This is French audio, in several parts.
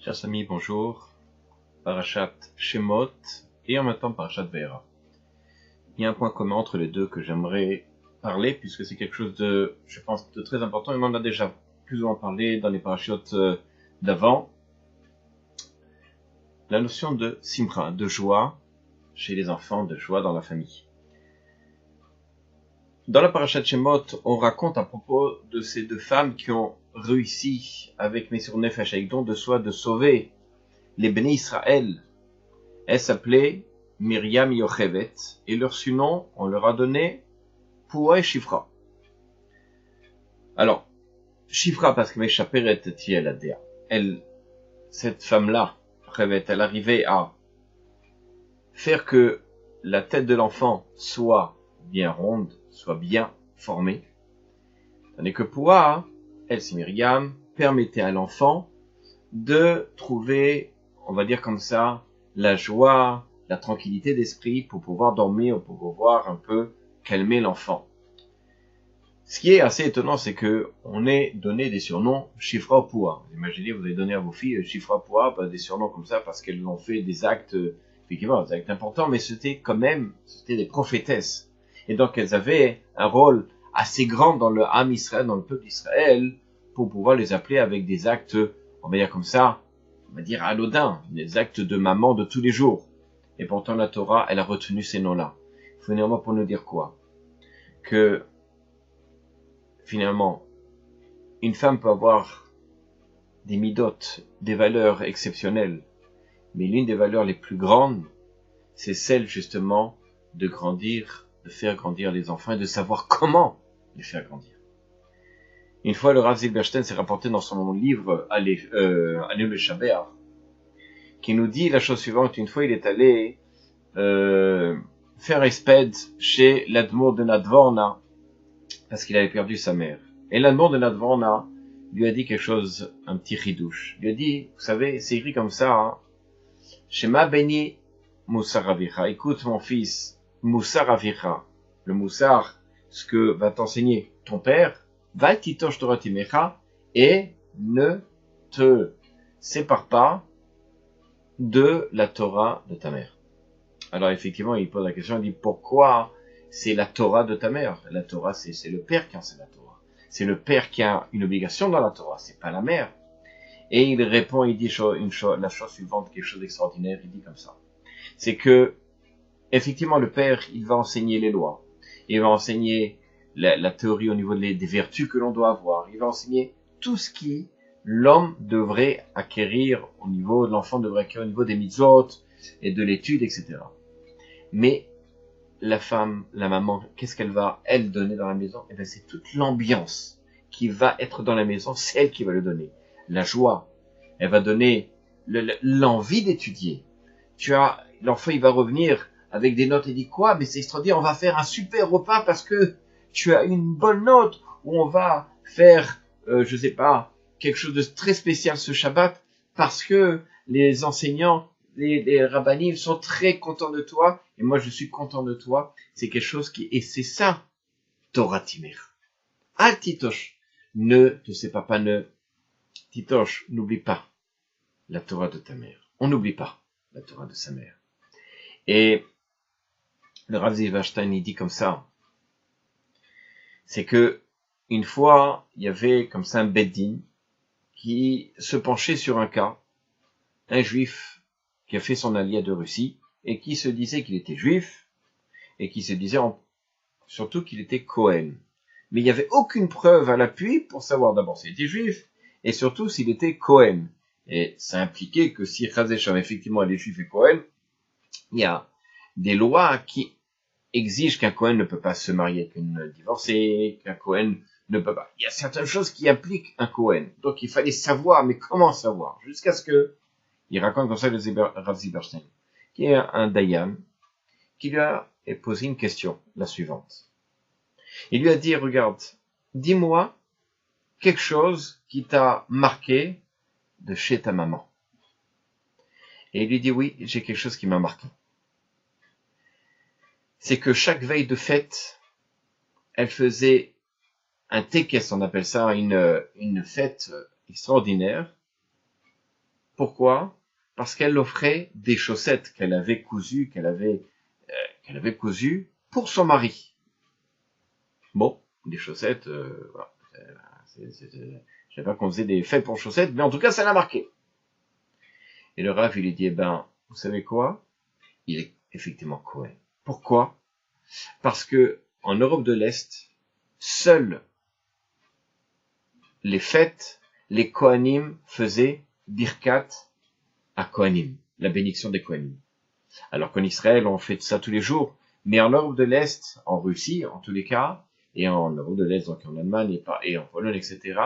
Chers amis, bonjour. Parashat Shemot et en même temps Parashat Ve'era. Il y a un point commun entre les deux que j'aimerais parler puisque c'est quelque chose de, je pense, de très important et on en a déjà plus ou moins parlé dans les parachutes d'avant. La notion de simcha, de joie chez les enfants, de joie dans la famille. Dans la Parashat Shemot, on raconte à propos de ces deux femmes qui ont réussi avec Mesur Nefesh, avec don de soi, de sauver les Béné Israël. Elles s'appelaient Myriam et Yochevet, et leur surnom, on leur a donné Poua et Shifra. Alors, Shifra parce que Meshaperet Tiel Adea. Elle, cette femme-là, Yochevet, elle arrivait à faire que la tête de l'enfant soit bien ronde, soit bien formée. Tandis que Poua, elle, c'est Myriam, permettait à l'enfant de trouver, on va dire comme ça, la joie, la tranquillité d'esprit pour pouvoir dormir, pour pouvoir un peu calmer l'enfant. Ce qui est assez étonnant, c'est que on ait donné des surnoms Shifra ou Poua. Imaginez, vous avez donné à vos filles Shifra Poua, des surnoms comme ça parce qu'elles ont fait des actes, effectivement, des actes importants, mais c'était quand même, c'était des prophétesses. Et donc elles avaient un rôle assez grand dans le Ham Israël, dans le peuple d'Israël, pour pouvoir les appeler avec des actes, on va dire comme ça, on va dire anodins, des actes de maman de tous les jours. Et pourtant la Torah, elle a retenu ces noms-là. Finalement, pour nous dire quoi? Que finalement, une femme peut avoir des midotes, des valeurs exceptionnelles, mais l'une des valeurs les plus grandes, c'est celle justement de grandir, de faire grandir les enfants et de savoir comment les faire grandir. Une fois, le Rav Zilberstein s'est rapporté dans son livre Alelu Shaber, qui nous dit la chose suivante. Une fois, il est allé faire espède chez l'Admour de Nadvorna, parce qu'il avait perdu sa mère. Et l'Admour de Nadvorna lui a dit quelque chose, un petit ridouche. Il lui a dit, vous savez, c'est écrit comme ça, hein, Shema Beni Moussar Avicha. Écoute mon fils, Moussar Avicha. Le Moussar, ce que va t'enseigner ton père, va titosh Torah Timecha, et ne te sépare pas de la Torah de ta mère. Alors effectivement, il pose la question, il dit pourquoi c'est la Torah de ta mère? La Torah, c'est le père qui enseigne la Torah. C'est le père qui a une obligation dans la Torah, c'est pas la mère. Et il répond, il dit la chose suivante, quelque chose d'extraordinaire, il dit comme ça. C'est que, effectivement, le père, il va enseigner les lois. Il va enseigner la théorie au niveau des vertus que l'on doit avoir. Il va enseigner tout ce qui l'homme devrait acquérir au niveau, l'enfant devrait acquérir au niveau des mitzvot et de l'étude, etc. Mais la femme, la maman, qu'est-ce qu'elle va, elle, donner dans la maison? Eh bien, c'est toute l'ambiance qui va être dans la maison, c'est elle qui va le donner. La joie. Elle va donner l'envie d'étudier. L'enfant, il va revenir avec des notes et dit quoi? Mais c'est extraordinaire, on va faire un super repas parce que tu as une bonne note, ou on va faire, je sais pas, quelque chose de très spécial ce Shabbat parce que les enseignants, les rabbinim sont très contents de toi et moi je suis content de toi. C'est quelque chose et c'est ça, Torah Timer. Al Titosh, ne te sépare pas, Titosh, n'oublie pas la Torah de ta mère. On n'oublie pas la Torah de sa mère. Et le Rav Zilberstein, il dit comme ça, c'est que une fois, il y avait comme ça un beddin qui se penchait sur un cas, un juif qui a fait son aliyah de Russie et qui se disait qu'il était juif et qui se disait surtout qu'il était Cohen. Mais il n'y avait aucune preuve à l'appui pour savoir d'abord s'il était juif et surtout s'il était Cohen. Et ça impliquait que si Chazesham effectivement elle est juif et Cohen, il y a des lois qui exigent qu'un Cohen ne peut pas se marier avec une divorcée, qu'un Cohen ne peut pas. Il y a certaines choses qui appliquent un Cohen. Donc il fallait savoir, mais comment savoir? Jusqu'à ce que, il raconte comme ça le Rav Zilberstein, qui est un Dayan, qui lui a posé une question, la suivante. Il lui a dit, regarde, dis-moi quelque chose qui t'a marqué de chez ta maman. Et il lui dit, oui, j'ai quelque chose qui m'a marqué. C'est que chaque veille de fête, elle faisait un tekes, on appelle ça une fête extraordinaire, Pourquoi? Parce qu'elle offrait des chaussettes qu'elle avait cousues, pour son mari. Bon, des chaussettes, voilà. Je savais pas qu'on faisait des fêtes pour chaussettes, mais en tout cas, ça l'a marqué. Et le Rav, il lui dit, eh ben, vous savez quoi? Il est effectivement Cohen. Pourquoi? Parce que, en Europe de l'Est, seules les fêtes, les Kohanim faisaient Birkat à Kohanim, la bénédiction des Kohanim. Alors qu'en Israël, on fait ça tous les jours, mais en Europe de l'Est, en Russie, en tous les cas, et en Europe de l'Est, donc en Allemagne et en Pologne, etc.,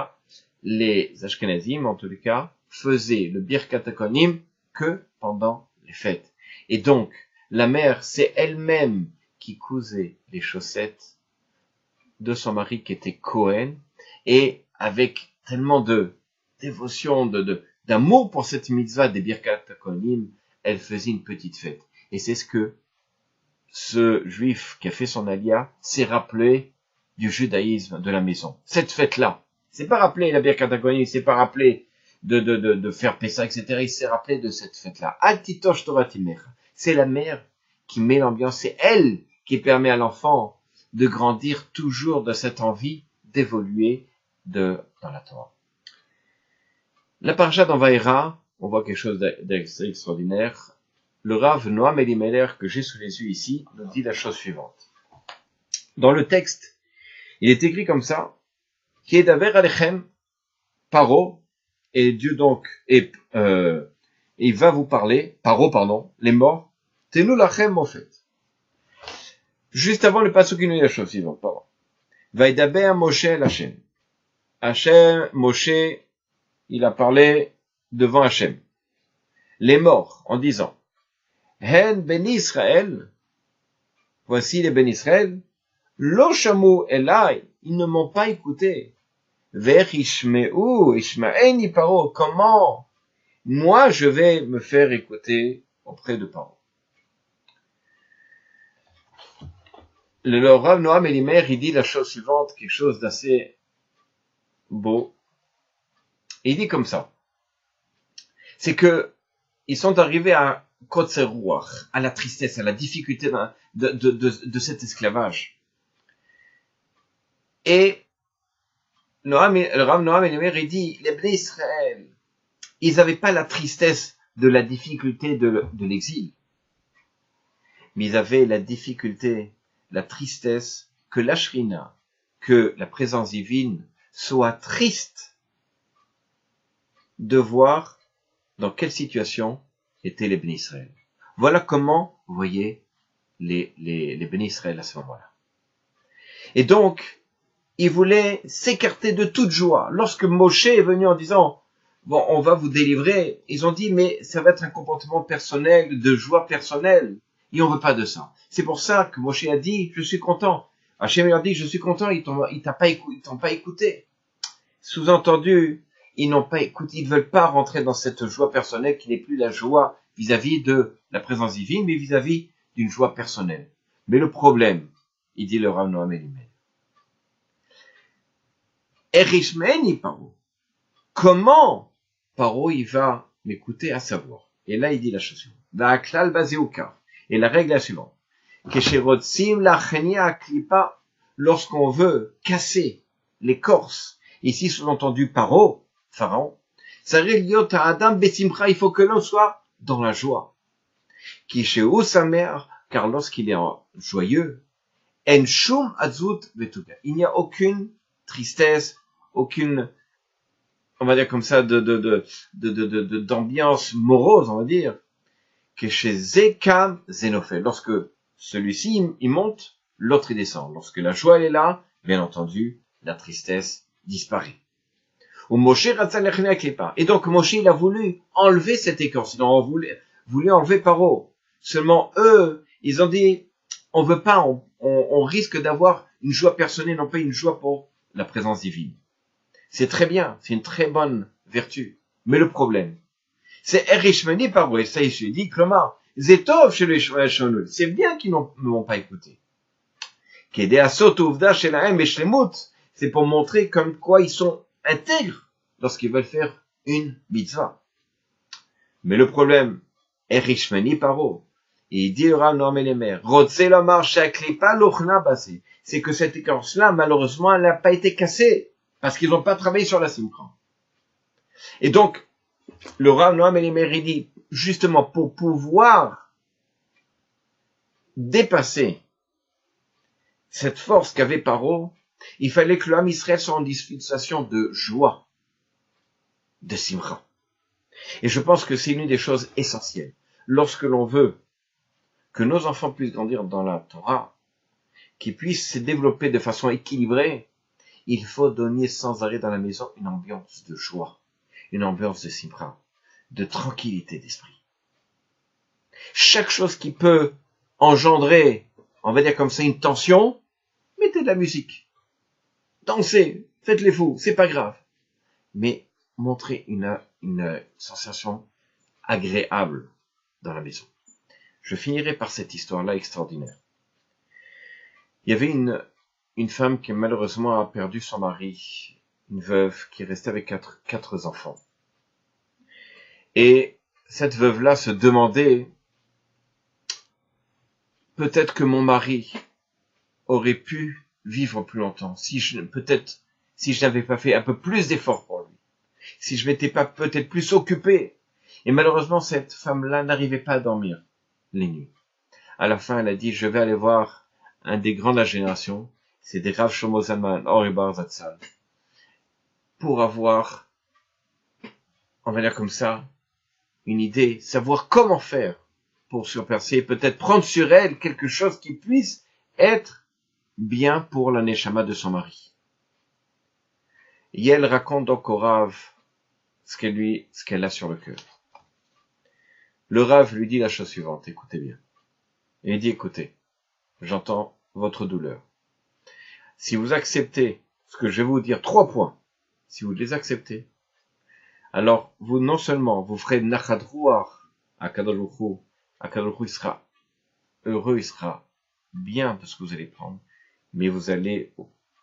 les Ashkenazim, en tous les cas, faisaient le Birkat à Kohanim que pendant les fêtes. Et donc, la mère, c'est elle-même qui cousait les chaussettes de son mari qui était Cohen, et avec tellement de dévotion, d'amour pour cette mitzvah des Birkat Kohanim, elle faisait une petite fête. Et c'est ce que ce juif qui a fait son alia s'est rappelé du judaïsme de la maison. Cette fête-là, c'est pas rappelé la Birkat Kohanim, c'est pas rappelé de faire Pessah, etc. Il s'est rappelé de cette fête-là. Atitosh Toratimer. C'est la mère qui met l'ambiance, c'est elle qui permet à l'enfant de grandir toujours de cette envie d'évoluer dans la Torah. La parasha dans Vaïra, on voit quelque chose d'extraordinaire. Le Rav Noam Elimelech que j'ai sous les yeux ici nous dit la chose suivante. Dans le texte, il est écrit comme ça, Kedaver alechem paro, et Dieu donc il va vous parler, paro, les morts, tenu lachem mofet. Juste avant le passage qui nous dit la chose suivante, pardon. Vaïdaber Moshe l'Hachem. Hachem, Moshe, il a parlé devant Hachem. Les morts, en disant, Hen ben Israël, voici les ben Israël, lo shamu elai, ils ne m'ont pas écouté. Ver ishmeu, ishmaeni paro, comment moi je vais me faire écouter auprès de Paro. Le Rav Noam Elimelech, il dit la chose suivante, quelque chose d'assez beau. Il dit comme ça. C'est que ils sont arrivés à Kotzer Ruach, à la tristesse, à la difficulté de cet esclavage. Et le Rav Noam Elimelech, il dit, les Bnei Israël, ils n'avaient pas la tristesse de la difficulté de l'exil. Mais ils avaient la difficulté, la tristesse que la Shrina, que la présence divine soit triste de voir dans quelle situation étaient les Bnei Israël. Voilà comment vous voyez les Bnei Israël à ce moment-là. Et donc, ils voulaient s'écarter de toute joie. Lorsque Moshe est venu en disant, bon, on va vous délivrer, ils ont dit, mais ça va être un comportement personnel, de joie personnelle. Et on veut pas de ça. C'est pour ça que Moshe a dit, je suis content. Hachem leur dit, je suis content, ils t'ont pas écouté. Sous-entendu, ils n'ont pas écouté, ils ne veulent pas rentrer dans cette joie personnelle qui n'est plus la joie vis-à-vis de la présence divine, mais vis-à-vis d'une joie personnelle. Mais le problème, il dit le Rav Noam Elimelech, Erishmeni Paro. Comment Paro il va m'écouter à savoir? Et là il dit la chose suivante. Va'aklal bazeuka. Et la règle est la suivante. Kesherotzim lachenia aklipa. Lorsqu'on veut casser l'écorce, ici sous-entendu Paro, Pharaon, Sareliot Adam Besimcha, il faut que l'on soit dans la joie. Kisheu sa mère, car lorsqu'il est joyeux, En shum azut vetuka. Il n'y a aucune tristesse, aucune, on va dire comme ça, d'ambiance morose, on va dire, que chez Zekam Zénophel. Lorsque celui-ci, il monte, l'autre il descend. Lorsque la joie elle est là, bien entendu, la tristesse disparaît. Ou Moshe et donc Moshe il a voulu enlever cette écorce. Ils ont voulu enlever Paro. Seulement eux, ils ont dit, on veut pas, on risque d'avoir une joie personnelle, non pas une joie pour la présence divine. C'est très bien, c'est une très bonne vertu. Mais le problème, c'est Erishmeni Paro, et ça il se dit, Klomar, Zetov chez les Shonul. C'est bien qu'ils ne m'ont pas écouté. C'est pour montrer comme quoi ils sont intègres lorsqu'ils veulent faire une mitzvah. Mais le problème, Erishmani Paro, et il dit au Rav Noam Elimer, c'est que cette écorce-là, malheureusement, elle n'a pas été cassée, parce qu'ils n'ont pas travaillé sur la simcha. Et donc, le Rav Noam Elimer, il dit, justement, pour pouvoir dépasser cette force qu'avait Paro, il fallait que l'homme Israël soit en dispensation de joie, de simcha. Et je pense que c'est une des choses essentielles. Lorsque l'on veut que nos enfants puissent grandir dans la Torah, qu'ils puissent se développer de façon équilibrée, il faut donner sans arrêt dans la maison une ambiance de joie, une ambiance de simcha, de tranquillité d'esprit. Chaque chose qui peut engendrer, on va dire comme ça, une tension, mettez de la musique. Dansez, faites les fous, c'est pas grave. Mais montrez une sensation agréable dans la maison. Je finirai par cette histoire-là extraordinaire. Il y avait une femme qui malheureusement a perdu son mari, une veuve qui restait avec quatre enfants. Et cette veuve-là se demandait, peut-être que mon mari aurait pu vivre plus longtemps, si je n'avais pas fait un peu plus d'efforts pour lui, si je m'étais pas peut-être plus occupé. Et malheureusement, cette femme-là n'arrivait pas à dormir les nuits. À la fin, elle a dit, je vais aller voir un des grands de la génération, c'est des Rav Shlomo Zalman Ori Bar Zatzal, pour avoir, on va dire comme ça, une idée, savoir comment faire pour surpercer, peut-être prendre sur elle quelque chose qui puisse être bien pour la neshama de son mari. Et elle raconte donc au Rav ce qu'elle a sur le cœur. Le Rav lui dit la chose suivante, écoutez bien. Et il dit, écoutez, j'entends votre douleur. Si vous acceptez ce que je vais vous dire, 3 points, si vous les acceptez, alors vous, non seulement, vous ferez nachadrouar à Kadosh Baruch Hu, il sera heureux, il sera bien de ce que vous allez prendre, mais vous allez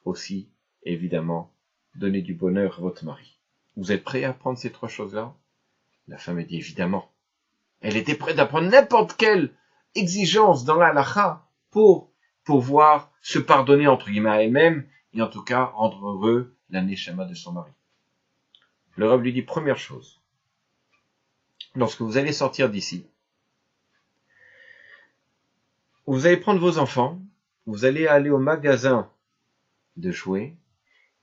aussi, évidemment, donner du bonheur à votre mari. Vous êtes prêts à prendre ces 3 choses-là? La femme a dit, évidemment. Elle était prête à prendre n'importe quelle exigence dans la halakha pour pouvoir se pardonner entre guillemets à elle-même et en tout cas rendre heureux la neshama de son mari. Le Rav lui dit, première chose, lorsque vous allez sortir d'ici, vous allez prendre vos enfants, vous allez aller au magasin de jouets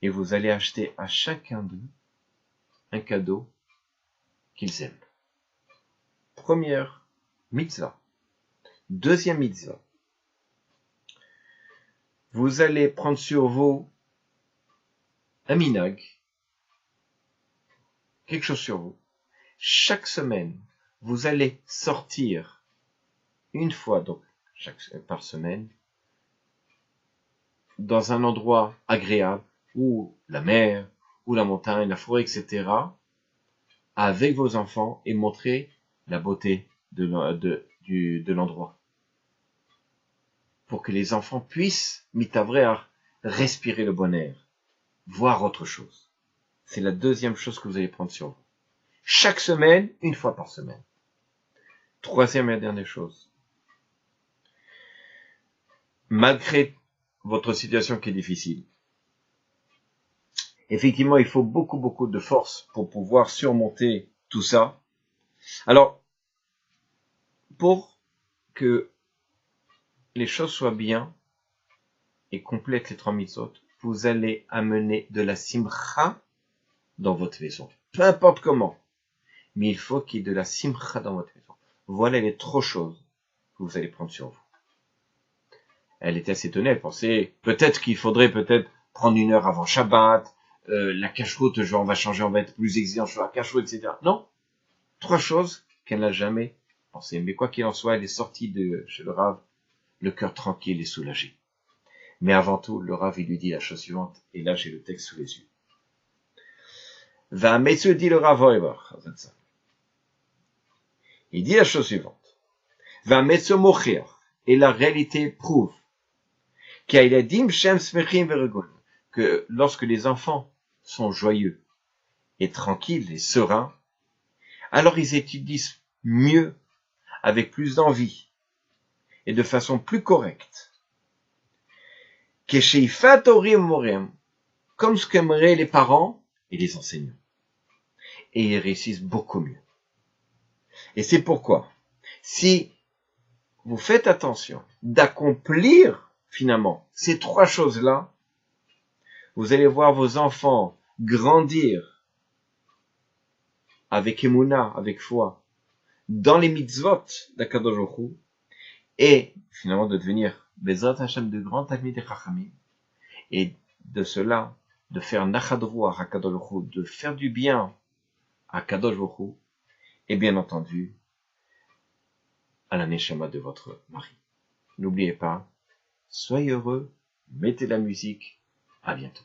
et vous allez acheter à chacun d'eux un cadeau qu'ils aiment. Première mitzvah. Deuxième mitzvah. Vous allez prendre sur vous un minag, quelque chose sur vous. Chaque semaine, vous allez sortir une fois donc par semaine dans un endroit agréable, ou la mer, ou la montagne, la forêt, etc., avec vos enfants et montrer la beauté de l'endroit. Pour que les enfants puissent, mitavrer, respirer le bonheur, voir autre chose. C'est la deuxième chose que vous allez prendre sur vous. Chaque semaine, une fois par semaine. Troisième et dernière chose. Malgré votre situation qui est difficile, effectivement, il faut beaucoup de force pour pouvoir surmonter tout ça. Alors, pour que les choses soient bien et complètent les 3 mitzvot, vous allez amener de la simcha dans votre maison. Peu importe comment. Mais il faut qu'il y ait de la simcha dans votre maison. Voilà les 3 choses que vous allez prendre sur vous. Elle était assez étonnée, elle pensait peut-être qu'il faudrait prendre 1 heure avant Shabbat, la cache-route, genre on va changer, on va être plus exigeant sur la cache-route, etc. Non, 3 choses qu'elle n'a jamais pensé. Mais quoi qu'il en soit, elle est sortie de chez le Rav, le cœur tranquille et soulagé. Mais avant tout, le Rav, il lui dit la chose suivante, et là j'ai le texte sous les yeux. Va Metsu dit le Rav Oevar. Il dit la chose suivante. Va Metsu Mocher, et la réalité prouve que lorsque les enfants sont joyeux et tranquilles et sereins, alors ils étudient mieux, avec plus d'envie et de façon plus correcte. Kesheifat horim morem, comme ce qu'aimeraient les parents et les enseignants. Et ils réussissent beaucoup mieux. Et c'est pourquoi, si vous faites attention d'accomplir finalement ces trois choses-là, vous allez voir vos enfants grandir avec émouna, avec foi, dans les mitzvot d'Akadosh Baruch Hu, et finalement de devenir Bezrat Hashem de grands Talmidei Chachamim, et de cela, de faire Nachadro à Akadosh Baruch Hu, de faire du bien à Akadosh Baruch Hu, et bien entendu, à la Neshama de votre mari. N'oubliez pas, soyez heureux, mettez la musique, à bientôt.